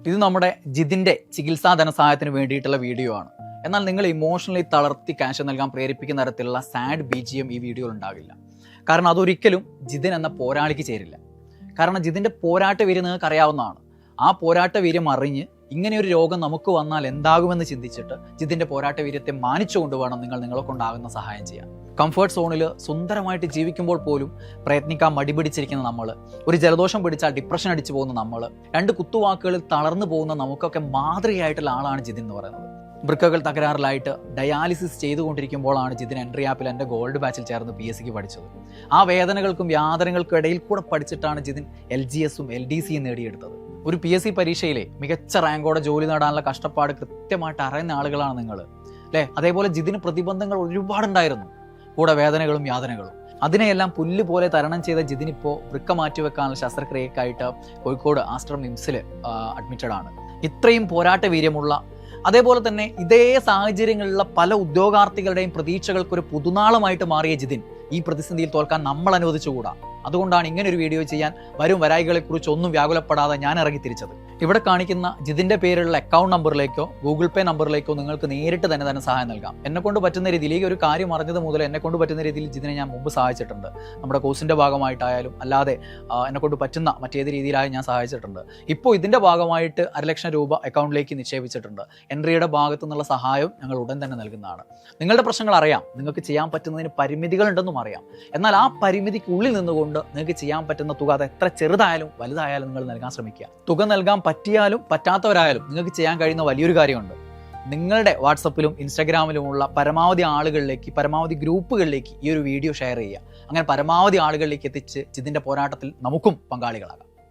ഇത് നമ്മുടെ ജിതിൻ്റെ ചികിത്സാ ധനസഹായത്തിന് വേണ്ടിയിട്ടുള്ള വീഡിയോ ആണ്. എന്നാൽ നിങ്ങൾ ഇമോഷണലി തളർത്തി ക്യാഷ് നൽകാൻ പ്രേരിപ്പിക്കുന്ന തരത്തിലുള്ള സാഡ് BGM ഈ വീഡിയോയിൽ ഉണ്ടാകില്ല. കാരണം അതൊരിക്കലും ജിതിൻ എന്ന പോരാളിക്ക് ചേരില്ല. കാരണം ജിതിൻ്റെ പോരാട്ട വീര്യം നിങ്ങൾക്ക് അറിയാവുന്നതാണ്. ആ പോരാട്ട വീര്യം അറിഞ്ഞ് ഇങ്ങനെയൊരു രോഗം നമുക്ക് വന്നാൽ എന്താകുമെന്ന് ചിന്തിച്ചിട്ട് ജിതിൻ്റെ പോരാട്ട വീര്യത്തെ മാനിച്ചുകൊണ്ട് വേണം നിങ്ങൾ നിങ്ങളെ കൊണ്ടാകുന്ന സഹായം ചെയ്യാൻ. കംഫർട്ട് സോണിൽ സുന്ദരമായിട്ട് ജീവിക്കുമ്പോൾ പോലും പ്രയത്നിക്കാൻ മടിപിടിച്ചിരിക്കുന്ന നമ്മൾ, ഒരു ജലദോഷം പിടിച്ചാൽ ഡിപ്രഷൻ അടിച്ചു പോകുന്ന നമ്മൾ, 2 കുത്തുവാക്കുകളിൽ തളർന്നു പോകുന്ന നമുക്കൊക്കെ മാതൃകയായിട്ടുള്ള ആളാണ് ജിതിൻ എന്ന് പറയുന്നത്. വൃക്കകൾ തകരാറിലായിട്ട് ഡയാലിസിസ് ചെയ്തുകൊണ്ടിരിക്കുമ്പോഴാണ് ജിതിൻ എൻട്രി ആപ്പിൽ എൻ്റെ ഗോൾഡ് ബാച്ചിൽ ചേർന്ന് PSCക്ക് പഠിച്ചത്. ആ വേദനകൾക്കും യാതനകൾക്കും ഇടയിൽ കൂടെ പഠിച്ചിട്ടാണ് ജിതിൻ LGSും LDCയും നേടിയെടുത്തത്. ഒരു PSC പരീക്ഷയിലെ മികച്ച റാങ്കോടെ ജോലി നേടാനുള്ള കഷ്ടപ്പാട് കൃത്യമായിട്ട് അറിയുന്ന ആളുകളാണ് നിങ്ങൾ, അല്ലേ? അതേപോലെ ജിതിന് പ്രതിബന്ധങ്ങൾ ഒരുപാടുണ്ടായിരുന്നു, കൂടെ വേദനകളും യാതനകളും. അതിനെയെല്ലാം പുല്ല് പോലെ തരണം ചെയ്ത ജിതിൻ ഇപ്പോൾ വൃക്ക മാറ്റിവെക്കാനുള്ള ശസ്ത്രക്രിയക്കായിട്ട് കോഴിക്കോട് ആസ്റ്റർ മിംസിൽ അഡ്മിറ്റഡ് ആണ്. ഇത്രയും പോരാട്ട വീര്യമുള്ള, അതേപോലെ തന്നെ ഇതേ സാഹചര്യങ്ങളിലുള്ള പല ഉദ്യോഗാർത്ഥികളുടെയും പ്രതീക്ഷകൾക്കൊരു പുതുനാളമായിട്ട് മാറിയ ജിതിൻ ഈ പ്രതിസന്ധിയിൽ തോൽക്കാൻ നമ്മൾ അനുവദിച്ചുകൂടാ. അതുകൊണ്ടാണ് ഇങ്ങനൊരു വീഡിയോ ചെയ്യാൻ വരായികളെക്കുറിച്ച് ഒന്നും വ്യാകുലപ്പെടാതെ ഞാൻ ഇറങ്ങി തിരിച്ചത്. ഇവിടെ കാണിക്കുന്ന ജിതിൻ്റെ പേരുള്ള അക്കൗണ്ട് നമ്പറിലേക്കോ ഗൂഗിൾ പേ നമ്പറിലേക്കോ നിങ്ങൾക്ക് നേരിട്ട് തന്നെ സഹായം നൽകാം. എന്നെക്കൊണ്ട് പറ്റുന്ന രീതിയിൽ, ഈ ഒരു കാര്യം അറിഞ്ഞത് മുതൽ എന്നെക്കൊണ്ട് പറ്റുന്ന രീതിയിൽ ജിതിനെ ഞാൻ മുമ്പ് സഹായിച്ചിട്ടുണ്ട്. നമ്മുടെ കോഴ്സിൻ്റെ ഭാഗമായിട്ടായാലും അല്ലാതെ എന്നെക്കൊണ്ട് പറ്റുന്ന മറ്റേത് രീതിയിലായും ഞാൻ സഹായിച്ചിട്ടുണ്ട്. ഇപ്പോൾ ഇതിൻ്റെ ഭാഗമായിട്ട് 1 ലക്ഷം രൂപ അക്കൗണ്ടിലേക്ക് നിക്ഷേപിച്ചിട്ടുണ്ട്. എൻട്രിയുടെ ഭാഗത്തു നിന്നുള്ള സഹായം ഞങ്ങൾ ഉടൻ തന്നെ നൽകുന്നതാണ്. നിങ്ങളുടെ പ്രശ്നങ്ങൾ അറിയാം, നിങ്ങൾക്ക് ചെയ്യാൻ പറ്റുന്നതിന് പരിമിതികളുണ്ടെന്നും അറിയാം. എന്നാൽ ആ പരിമിതിക്കുള്ളിൽ നിന്നുകൊണ്ട് നിങ്ങൾക്ക് ചെയ്യാൻ പറ്റുന്ന തുക അത് എത്ര ചെറുതായാലും വലുതായാലും നിങ്ങൾ നൽകാൻ ശ്രമിക്കുക. തുക നൽകാൻ പറ്റിയാലും പറ്റാത്തവരായാലും നിങ്ങൾക്ക് ചെയ്യാൻ കഴിയുന്ന വലിയൊരു കാര്യമുണ്ട്. നിങ്ങളുടെ വാട്സപ്പിലും ഇൻസ്റ്റാഗ്രാമിലുമുള്ള പരമാവധി ആളുകളിലേക്ക്, പരമാവധി ഗ്രൂപ്പുകളിലേക്ക് ഈ ഒരു വീഡിയോ ഷെയർ ചെയ്യുക. അങ്ങനെ പരമാവധി ആളുകളിലേക്ക് എത്തിച്ച് ജിതിൻ്റെ പോരാട്ടത്തിൽ നമുക്കും പങ്കാളികളാകാം.